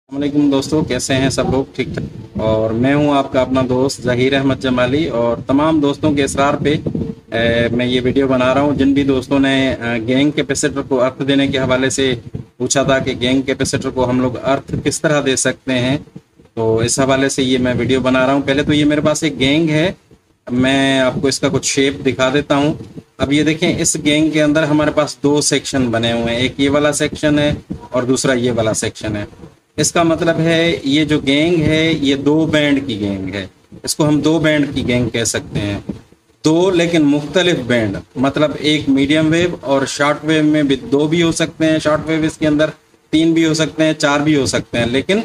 अस्सलाम वालेकुम दोस्तों, कैसे हैं सब लोग? ठीक ठाक। और मैं हूं आपका अपना दोस्त ज़हीर अहमद जमाली और तमाम दोस्तों के इसरार पे मैं ये वीडियो बना रहा हूं। जिन भी दोस्तों ने गैंग कैपेसिटर को अर्थ देने के हवाले से पूछा था कि गैंग कैपेसिटर को हम लोग अर्थ किस तरह दे सकते हैं, तो इस हवाले से ये मैं वीडियो बना रहा हूँ। पहले तो ये मेरे पास एक गैंग है, मैं आपको इसका कुछ शेप दिखा देता हूँ। अब ये देखें, इस गैंग के अंदर हमारे पास दो सेक्शन बने हुए हैं, एक ये वाला सेक्शन है और दूसरा ये वाला सेक्शन है। इसका मतलब है ये जो गैंग है ये दो बैंड की गैंग है, इसको हम दो बैंड की गैंग कह सकते हैं। दो लेकिन मुख्तलिफ बैंड, मतलब एक मीडियम वेव और शॉर्ट वेव में भी दो भी हो सकते हैं, शॉर्ट वेव इसके अंदर तीन भी हो सकते हैं, चार भी हो सकते हैं, लेकिन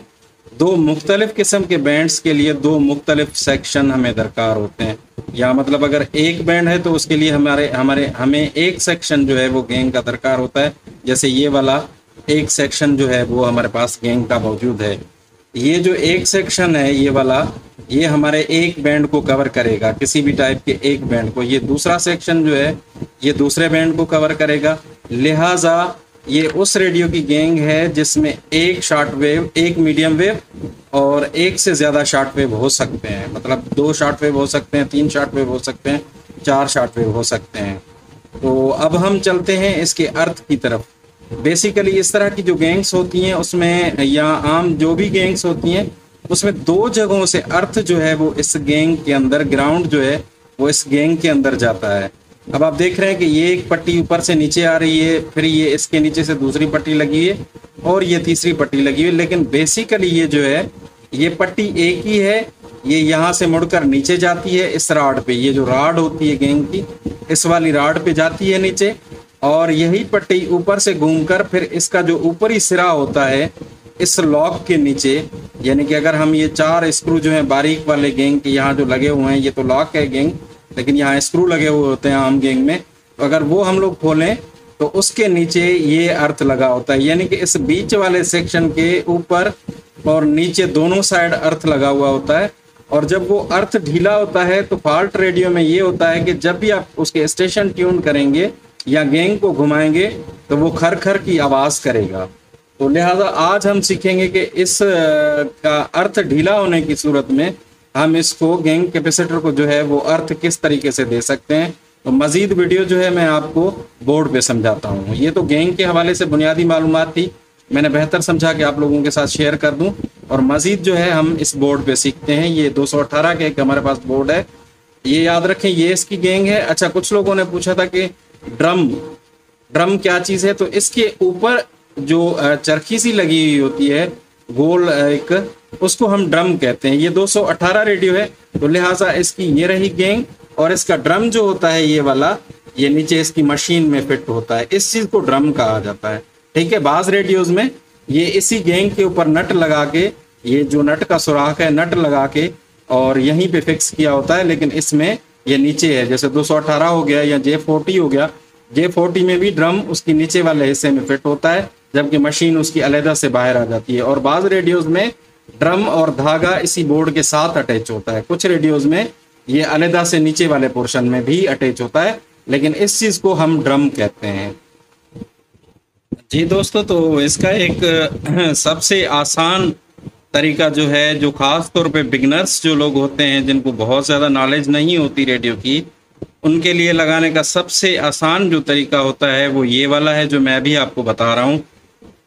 दो मुख्तलिफ किस्म के बैंड्स के लिए दो मुख्तलिफ सेक्शन हमें दरकार होते हैं। या मतलब अगर एक बैंड है तो उसके लिए हमें एक सेक्शन जो है वो गैंग का दरकार होता है। जैसे ये वाला एक सेक्शन जो है वो हमारे पास गैंग का मौजूद है। ये जो एक सेक्शन है ये वाला, ये हमारे एक बैंड को कवर करेगा, किसी भी टाइप के एक बैंड को। ये दूसरा सेक्शन जो है ये दूसरे बैंड को कवर करेगा। लिहाजा ये उस रेडियो की गैंग है जिसमें एक शॉर्ट वेव, एक मीडियम वेव और एक से ज़्यादा शॉर्ट वेव हो सकते हैं। मतलब दो शॉर्ट वेव हो सकते हैं, तीन शॉर्ट वेव हो सकते हैं, चार शॉर्ट वेव हो सकते हैं। तो अब हम चलते हैं इसके अर्थ की तरफ। बेसिकली इस तरह की जो गैंग्स होती हैं उसमें, या आम जो भी गैंग्स होती हैं उसमें दो जगहों से अर्थ जो है वो इस गैंग के अंदर, ग्राउंड जो है वो इस गैंग के अंदर जाता है। अब आप देख रहे हैं कि ये एक पट्टी ऊपर से नीचे आ रही है, फिर ये इसके नीचे से दूसरी पट्टी लगी है और ये तीसरी पट्टी लगी हुई है। लेकिन बेसिकली ये जो है ये पट्टी एक ही है, ये यहाँ से मुड़कर नीचे जाती है इस राड पे। ये जो राड होती है गैंग की, इस वाली राड पे जाती है नीचे, और यही पट्टी ऊपर से घूमकर फिर इसका जो ऊपरी सिरा होता है इस लॉक के नीचे, यानी कि अगर हम ये चार स्क्रू जो हैं बारीक वाले गैंग के यहाँ जो लगे हुए हैं, ये तो लॉक है गैंग, लेकिन यहाँ स्क्रू लगे हुए होते हैं आम गैंग में, तो अगर वो हम लोग खोलें तो उसके नीचे ये अर्थ लगा होता है। यानी कि इस बीच वाले सेक्शन के ऊपर और नीचे दोनों साइड अर्थ लगा हुआ होता है। और जब वो अर्थ ढीला होता है तो फॉल्ट रेडियो में ये होता है कि जब भी आप उसके स्टेशन ट्यून करेंगे या गैंग को घुमाएंगे तो वो खर खर की आवाज़ करेगा। तो लिहाजा आज हम सीखेंगे कि इस का अर्थ ढीला होने की सूरत में हम इसको गैंग कैपेसिटर को जो है वो अर्थ किस तरीके से दे सकते हैं। तो मज़ीद वीडियो जो है मैं आपको बोर्ड पे समझाता हूँ। ये तो गैंग के हवाले से बुनियादी मालूमात थी, मैंने बेहतर समझा कि आप लोगों के साथ शेयर कर दूं। और मज़ीद जो है हम इस बोर्ड पे सीखते हैं। ये 218 के एक हमारे पास बोर्ड है, ये याद रखें, ये इसकी गैंग है। अच्छा, कुछ लोगों ने पूछा था कि ड्रम क्या चीज़ है, तो इसके ऊपर जो चरखी सी लगी हुई होती है गोल एक, उसको हम ड्रम कहते हैं। ये 218 रेडियो है, तो लिहाजा इसकी ये रही गैंग। और इसका ड्रम जो होता है ये वाला, ये नीचे इसकी मशीन में फिट होता है, इस चीज़ को ड्रम कहा जाता है। ठीक है, बाज़ रेडियोज़ में ये इसी गैंग के ऊपर नट लगा के, ये जो नट का सुराख है नट लगा के और यहीं पे फिक्स किया होता है, लेकिन इसमें ये नीचे है। जैसे 218 हो गया या J40 हो गया, J40 में भी ड्रम उसकी नीचे वाले हिस्से में फिट होता है, जबकि मशीन उसकी अलहदा से बाहर आ जाती है। और बाज़ रेडियोज़ में ड्रम और धागा इसी बोर्ड के साथ अटैच होता है, कुछ रेडियोज़ में ये अलहदा से नीचे वाले पोर्शन में भी अटैच होता है, लेकिन इस चीज़ को हम ड्रम कहते हैं। जी दोस्तों, तो इसका एक सबसे आसान तरीका जो है, जो ख़ास तौर पे बिगनर्स जो लोग होते हैं, जिनको बहुत ज़्यादा नॉलेज नहीं होती रेडियो की, उनके लिए लगाने का सबसे आसान जो तरीका होता है वो ये वाला है जो मैं भी आपको बता रहा हूँ।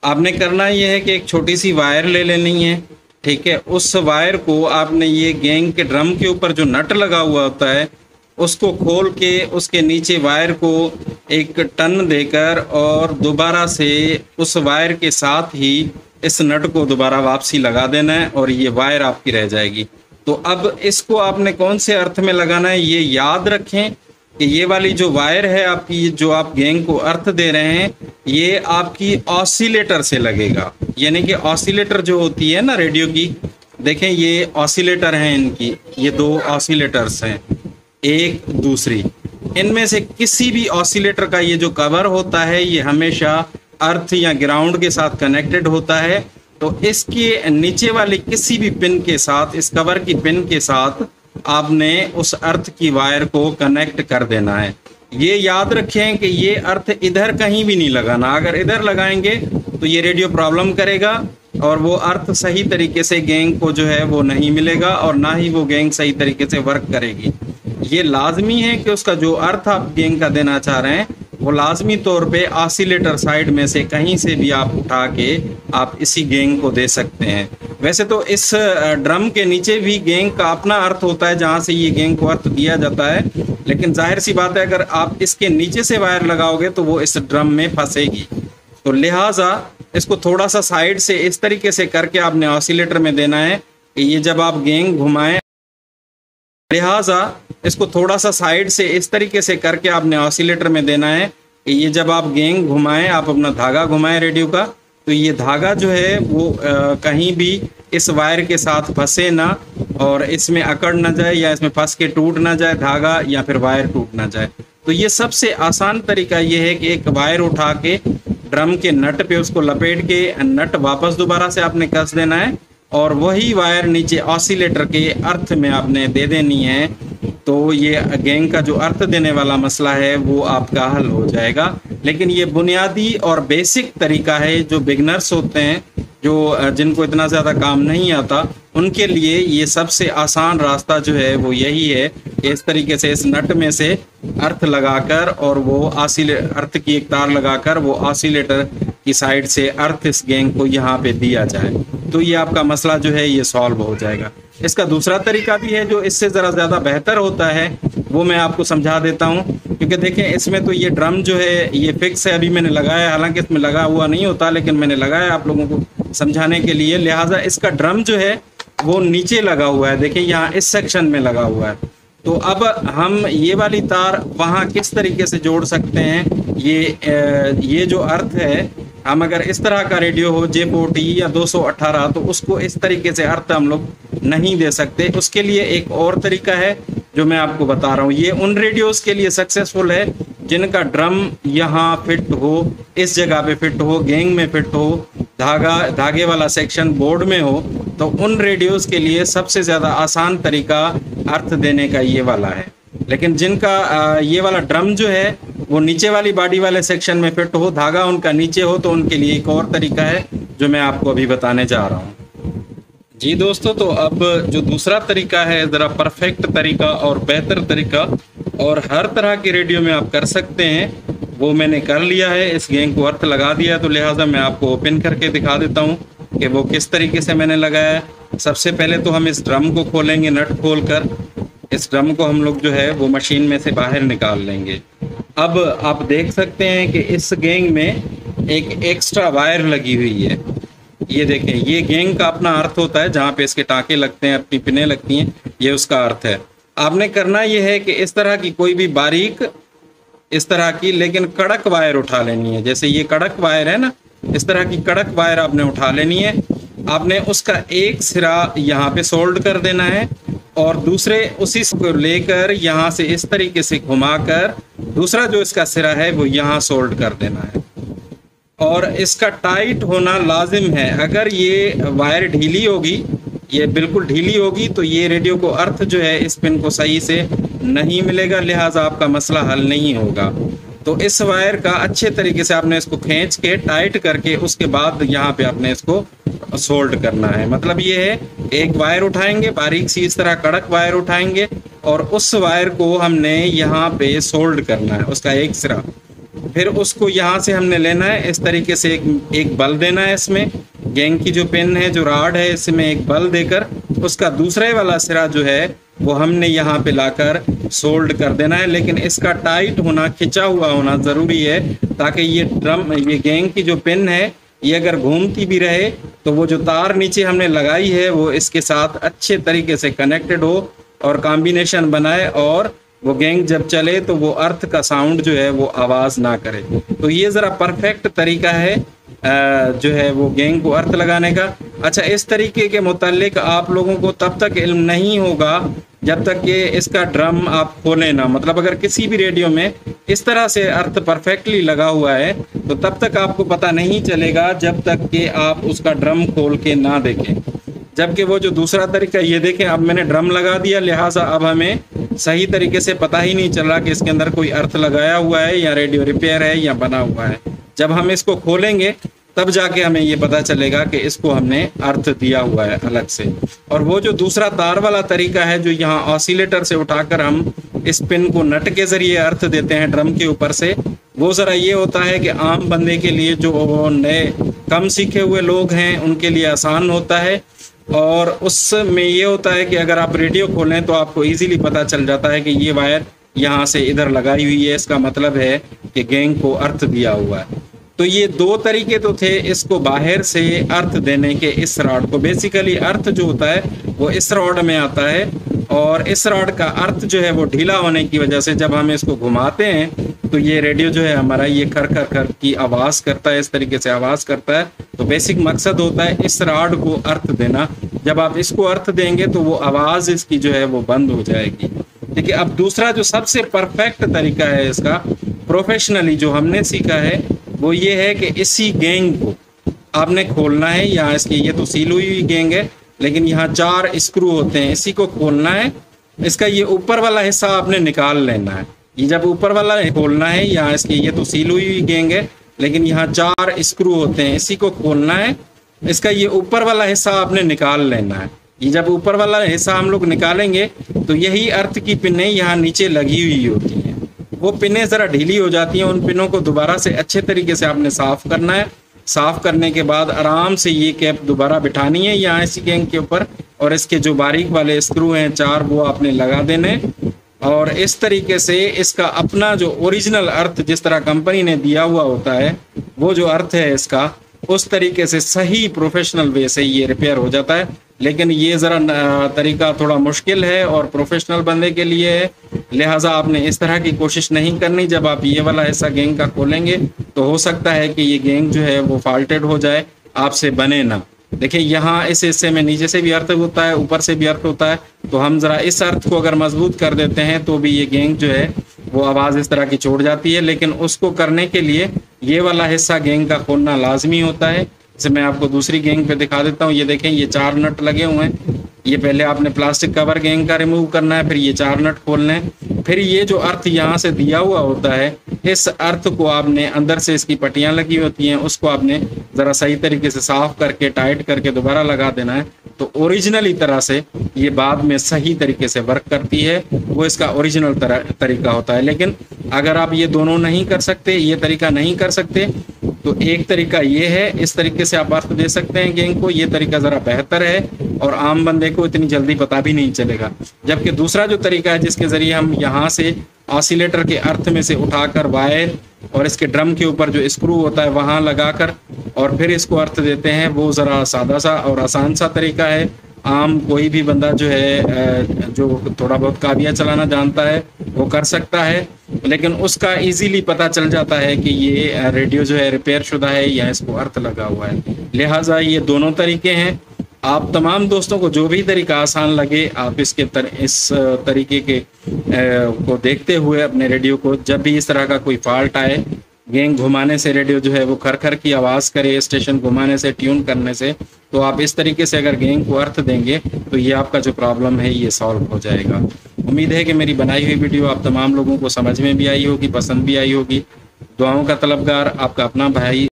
आपने करना ये है कि एक छोटी सी वायर ले लेनी है, ठीक है। उस वायर को आपने ये गैंग के ड्रम के ऊपर जो नट लगा हुआ होता है उसको खोल के उसके नीचे वायर को एक टन देकर और दोबारा से उस वायर के साथ ही इस नट को दोबारा वापसी लगा देना है और ये वायर आपकी रह जाएगी। तो अब इसको आपने कौन से अर्थ में लगाना है ये याद रखें कि ये वाली जो वायर है आपकी, जो आप गैंग को अर्थ दे रहे हैं, ये आपकी ऑसिलेटर से लगेगा। यानी कि ऑसिलेटर जो होती है ना रेडियो की, देखें ये ऑसिलेटर हैं इनकी, ये दो ऑसिलेटर्स हैं, एक दूसरी, इनमें से किसी भी ऑसिलेटर का ये जो कवर होता है ये हमेशा अर्थ या ग्राउंड के साथ कनेक्टेड होता है। तो इसके नीचे वाली किसी भी पिन के साथ, इस कवर की पिन के साथ आपने उस अर्थ की वायर को कनेक्ट कर देना है। ये याद रखें कि ये अर्थ इधर कहीं भी नहीं लगाना, अगर इधर लगाएंगे तो ये रेडियो प्रॉब्लम करेगा, اور وہ ارتھ صحیح طریقے سے گینگ کو جو ہے وہ نہیں ملے گا اور نہ ہی وہ گینگ صحیح طریقے سے ورک کرے گی۔ یہ لازمی ہے کہ اس کا جو ارتھ آپ گینگ کا دینا چاہ رہے ہیں وہ لازمی طور پہ آسیلیٹر سائڈ میں سے کہیں سے بھی آپ اٹھا کے آپ اسی گینگ کو دے سکتے ہیں۔ ویسے تو اس ڈرم کے نیچے بھی گینگ کا اپنا ارتھ ہوتا ہے جہاں سے یہ گینگ کو ارتھ دیا جاتا ہے، لیکن ظاہر سی بات ہے اگر آپ اس کے نیچے سے وائر لگاؤ گے تو وہ اس ڈرم میں پھنسے گی، تو لہٰذا اس کو تھوڑا سا سائڈ سے اس طریقے سے کر کے آپ نے آسیلیٹر میں دینا ہے کہ یہ جب آپ گینگ گھمائیں، لہٰذا اس کو تھوڑا سا سائڈ سے اس طریقے سے کر کے آپ نے آسیلیٹر میں دینا ہے کہ یہ جب آپ گینگ گھمائیں، آپ اپنا دھاگا گھمائیں ریڈیو کا، تو یہ دھاگا جو ہے وہ کہیں بھی اس وائر کے ساتھ پھنسے نہ اور اس میں اکڑ نہ جائے یا اس میں پھنس کے ٹوٹ نہ جائے دھاگا یا پھر وائر ٹوٹ نہ جائے۔ تو یہ سب سے آسان طریقہ یہ ہے کہ ایک وائر اٹھا کے ڈرم کے نٹ پہ اس کو لپیٹ کے نٹ واپس دوبارہ سے آپ نے کس دینا ہے اور وہی وائر نیچے آسیلیٹر کے ارتھ میں آپ نے دے دینی ہے، تو یہ گینگ کا جو ارتھ دینے والا مسئلہ ہے وہ آپ کا حل ہو جائے گا۔ لیکن یہ بنیادی اور بیسک طریقہ ہے، جو بگنرس ہوتے ہیں، جو جن کو اتنا زیادہ کام نہیں آتا، ان کے لیے یہ سب سے آسان راستہ جو ہے وہ یہی ہے کہ اس طریقے سے اس نٹ میں سے ارتھ لگا کر اور وہ ارتھ کی ایک تار لگا کر وہ آسیلیٹر کی سائڈ سے ارتھ اس گینگ کو یہاں پہ دیا جائے، تو یہ آپ کا مسئلہ جو ہے یہ سالو ہو جائے گا۔ اس کا دوسرا طریقہ بھی ہے جو اس سے ذرا زیادہ بہتر ہوتا ہے، وہ میں آپ کو سمجھا دیتا ہوں، کیونکہ دیکھیں اس میں تو یہ ڈرم جو ہے یہ فکس ہے، ابھی میں نے لگایا، حالانکہ اس میں لگا ہوا نہیں ہوتا لیکن میں نے لگایا آپ لوگوں کو سمجھانے کے لیے، لہٰذا اس کا ڈرم جو ہے وہ نیچے لگا ہوا ہے، دیکھیں یہاں اس سیکشن میں لگا ہوا ہے۔ تو اب ہم یہ والی تار وہاں کس طریقے سے جوڑ سکتے ہیں، یہ جو ارتھ ہے، ہم اگر اس طرح کا ریڈیو ہو J40 یا 218 تو اس کو اس طریقے سے ارتھ ہم لوگ نہیں دے سکتے۔ اس کے لیے ایک اور طریقہ ہے جو میں آپ کو بتا رہا ہوں، یہ ان ریڈیوز کے لیے سکسیسفل ہے جن کا ڈرم یہاں فٹ ہو، اس جگہ پہ فٹ ہو، گینگ میں فٹ ہو، دھاگے والا سیکشن بورڈ میں ہو، تو ان ریڈیوز کے لیے سب سے زیادہ آسان طریقہ ارتھ دینے کا یہ والا ہے۔ لیکن جن کا یہ والا ڈرم جو ہے وہ نیچے والی باڈی والے سیکشن میں فٹ ہو، دھاگا ان کا نیچے ہو، تو ان کے لیے ایک اور طریقہ ہے جو میں آپ کو ابھی بتانے جا رہا ہوں۔ جی دوستو، تو اب جو دوسرا طریقہ ہے ذرا پرفیکٹ طریقہ اور بہتر طریقہ اور ہر طرح کے ریڈیو میں آپ کر سکتے ہیں، وہ میں نے کر لیا ہے، اس گینگ کو ارتھ لگا دیا ہے، تو لہٰذا میں آپ کو اوپن کر کے دکھا دیتا ہوں کہ وہ کس طریقے سے میں نے لگایا ہے۔ سب سے پہلے تو ہم اس ڈرم کو کھولیں گے، نٹ کھول کر اس ڈرم کو ہم لوگ جو ہے وہ مشین میں سے باہر نکال لیں گے۔ اب آپ دیکھ سکتے ہیں کہ اس گینگ میں ایک ایکسٹرا وائر لگی ہوئی ہے، یہ دیکھیں، یہ گینگ کا اپنا ارتھ ہوتا ہے، جہاں پہ اس کے ٹانکے لگتے ہیں، اپنی پنیں لگتی ہیں، یہ اس کا ارتھ ہے۔ آپ نے کرنا یہ ہے کہ اس طرح کی کوئی بھی باریک اس طرح کی لیکن کڑک وائر اٹھا لینی ہے، جیسے یہ کڑک وائر ہے نا، اس طرح کی کڑک وائر آپ نے اٹھا لینی ہے۔ آپ نے اس کا ایک سرا یہاں پہ سولڈ کر دینا ہے اور دوسرے اسی کو لے کر یہاں سے اس طریقے سے گھما کر دوسرا جو اس کا سرا ہے وہ یہاں سولڈ کر دینا ہے، اور اس کا ٹائٹ ہونا لازم ہے۔ اگر یہ وائر ڈھیلی ہوگی، یہ بالکل ڈھیلی ہوگی، تو یہ ریڈیو کو ارتھ جو ہے اس پن کو صحیح سے نہیں ملے گا، لہٰذا آپ کا مسئلہ حل نہیں ہوگا۔ تو اس وائر کا اچھے طریقے سے آپ نے اس کو کھینچ کے ٹائٹ کر کے اس کے بعد یہاں پہ آپ نے اس کو سولڈ کرنا ہے۔ مطلب یہ ہے ایک وائر اٹھائیں گے، باریک سی اس طرح کڑک وائر اٹھائیں گے اور اس وائر کو ہم نے یہاں پہ سولڈ کرنا ہے، اس کا ایک سرا، پھر اس کو یہاں سے ہم نے لینا ہے، اس طریقے سے ایک بل دینا ہے، اس میں گینگ کی جو پن ہے، جو راڈ ہے، اس میں ایک بل دے کر اس کا دوسرے والا سرا جو ہے وہ ہم نے یہاں پہ لا کر سولڈ کر دینا ہے، لیکن اس کا ٹائٹ ہونا، کھچا ہوا ہونا ضروری ہے، تاکہ یہ گینگ کی جو پن ہے یہ اگر گھومتی بھی رہے تو وہ جو تار نیچے ہم نے لگائی ہے وہ اس کے ساتھ اچھے طریقے سے کنیکٹڈ ہو اور کمبینیشن بنائے، اور وہ گینگ جب چلے تو وہ ارتھ کا ساؤنڈ جو ہے وہ آواز نہ کرے۔ تو یہ ذرا پرفیکٹ طریقہ ہے جو ہے وہ گینگ کو ارتھ لگانے کا۔ اچھا، اس طریقے کے متعلق آپ لوگوں کو تب تک علم نہیں ہوگا جب تک کہ اس کا ڈرم آپ کھولیں نہ، مطلب اگر کسی بھی ریڈیو میں اس طرح سے ارتھ پرفیکٹلی لگا ہوا ہے تو تب تک آپ کو پتہ نہیں چلے گا جب تک کہ آپ اس کا ڈرم کھول کے نہ دیکھیں۔ جبکہ وہ جو دوسرا طریقہ، یہ دیکھیں اب میں نے ڈرم لگا دیا، لہٰذا اب ہمیں صحیح طریقے سے پتہ ہی نہیں چل رہا کہ اس کے اندر کوئی ارتھ لگایا ہوا ہے یا ریڈیو ریپیئر ہے یا بنا ہوا ہے۔ جب ہم اس کو کھولیں گے तब जाके हमें ये पता चलेगा कि इसको हमने अर्थ दिया हुआ है अलग से। और वो जो दूसरा तार वाला तरीका है जो यहाँ ऑसिलेटर से उठाकर हम इस पिन को नट के ज़रिए अर्थ देते हैं ड्रम के ऊपर से, वो ज़रा ये होता है कि आम बंदे के लिए, जो नए कम सीखे हुए लोग हैं, उनके लिए आसान होता है। और उसमें ये होता है कि अगर आप रेडियो खोलें तो आपको इजीली पता चल जाता है कि ये वायर यहाँ से इधर लगाई हुई है, इसका मतलब है कि गैंग को अर्थ दिया हुआ है। तो ये दो तरीके तो थे इसको बाहर से अर्थ देने के। इस रॉड को बेसिकली अर्थ जो होता है वो इस रॉड में आता है, और इस रॉड का अर्थ जो है वो ढीला होने की वजह से जब हम इसको घुमाते हैं तो ये रेडियो जो है हमारा ये खर खर खर की आवाज़ करता है, इस तरीके से आवाज़ करता है। तो बेसिक मकसद होता है इस रॉड को अर्थ देना। जब आप इसको अर्थ देंगे तो वो आवाज़ इसकी जो है वो बंद हो जाएगी। देखिए, अब दूसरा जो सबसे परफेक्ट तरीका है इसका प्रोफेशनली जो हमने सीखा है वो ये है कि इसी गैंग को आपने खोलना है। यहाँ इसकी ये तो सील हुई गैंग है, लेकिन यहाँ 4 स्क्रू होते हैं, इसी को खोलना है। इसका ये ऊपर वाला हिस्सा आपने निकाल लेना है। ये जब ऊपर वाला खोलना है, यहाँ इसकी ये तो सील हुई गैंग है, लेकिन यहाँ 4 स्क्रू होते हैं, इसी को खोलना है। इसका ये ऊपर वाला हिस्सा आपने निकाल लेना है। ये जब ऊपर वाला हिस्सा हम लोग निकालेंगे तो यही अर्थ की पिनें यहाँ नीचे लगी हुई होती हैं। वो पिनें ज़रा ढीली हो जाती हैं, उन पिनों को दोबारा से अच्छे तरीके से आपने साफ़ करना है। साफ़ करने के बाद आराम से ये कैप दोबारा बिठानी है यहाँ इसी गैंग के ऊपर, और इसके जो बारीक वाले स्क्रू हैं 4 वो आपने लगा देने। और इस तरीके से इसका अपना जो ओरिजिनल अर्थ जिस तरह कंपनी ने दिया हुआ होता है, वो जो अर्थ है इसका, उस तरीके से सही प्रोफेशनल वे से ये रिपेयर हो जाता है। लेकिन ये ज़रा तरीका थोड़ा मुश्किल है और प्रोफेशनल बंदे के लिए है, लिहाजा आपने इस तरह की कोशिश नहीं करनी। जब आप ये वाला हिस्सा गैंग का खोलेंगे तो हो सकता है कि ये गैंग जो है वो फॉल्टेड हो जाए, आपसे बने ना। देखिए, यहाँ इस हिस्से में नीचे से भी अर्थ होता है, ऊपर से भी अर्थ होता है, तो हम ज़रा इस अर्थ को अगर मजबूत कर देते हैं तो भी ये गैंग जो है वो आवाज़ इस तरह की छोड़ जाती है। लेकिन उसको करने के लिए ये वाला हिस्सा गैंग का खोलना लाजमी होता है। जैसे मैं आपको दूसरी गैंग पे दिखा देता हूँ। ये देखें, ये 4 नट लगे हुए हैं। ये पहले आपने प्लास्टिक कवर गैंग का रिमूव करना है, फिर ये 4 नट खोलने हैं, फिर ये जो अर्थ यहाँ से दिया हुआ होता है, इस अर्थ को आपने अंदर से इसकी पट्टियाँ लगी होती हैं, उसको आपने ज़रा सही तरीके से साफ़ करके टाइट करके दोबारा लगा देना है। तो ओरिजिनली तरह से ये बाद में सही तरीके से वर्क करती है, वो इसका ओरिजिनल तरीका होता है। लेकिन अगर आप ये दोनों नहीं कर सकते, ये तरीका नहीं कर सकते, तो एक तरीका ये है, इस तरीके से आप अर्थ दे सकते हैं गैंग को। ये तरीका ज़रा बेहतर है और आम बंदे को इतनी जल्दी पता भी नहीं चलेगा। जबकि दूसरा जो तरीका है जिसके ज़रिए हम यहाँ से ऑसिलेटर के अर्थ में से उठाकर वायर और इसके ड्रम के ऊपर जो स्क्रू होता है वहाँ लगाकर और फिर इसको अर्थ देते हैं, वो ज़रा सादा सा और आसान सा तरीका है। आम कोई भी बंदा जो है जो थोड़ा बहुत काबिया चलाना जानता है वो कर सकता है, लेकिन उसका इजीली पता चल जाता है कि ये रेडियो जो है रिपेयर शुदा है या इसको अर्थ लगा हुआ है। लिहाजा ये दोनों तरीके हैं। आप तमाम दोस्तों को जो भी तरीका आसान लगे, आप इस तरीके के को देखते हुए अपने रेडियो को, जब भी इस तरह का कोई फॉल्ट आए, गैंग घुमाने से रेडियो जो है वो खर खर की आवाज़ करे, स्टेशन घुमाने से, ट्यून करने से, तो आप इस तरीके से अगर गैंग को अर्थ देंगे तो ये आपका जो प्रॉब्लम है ये सॉल्व हो जाएगा। उम्मीद है कि मेरी बनाई हुई वीडियो आप तमाम लोगों को समझ में भी आई होगी, पसंद भी आई होगी। दुआओं का तलबगार आपका अपना भाई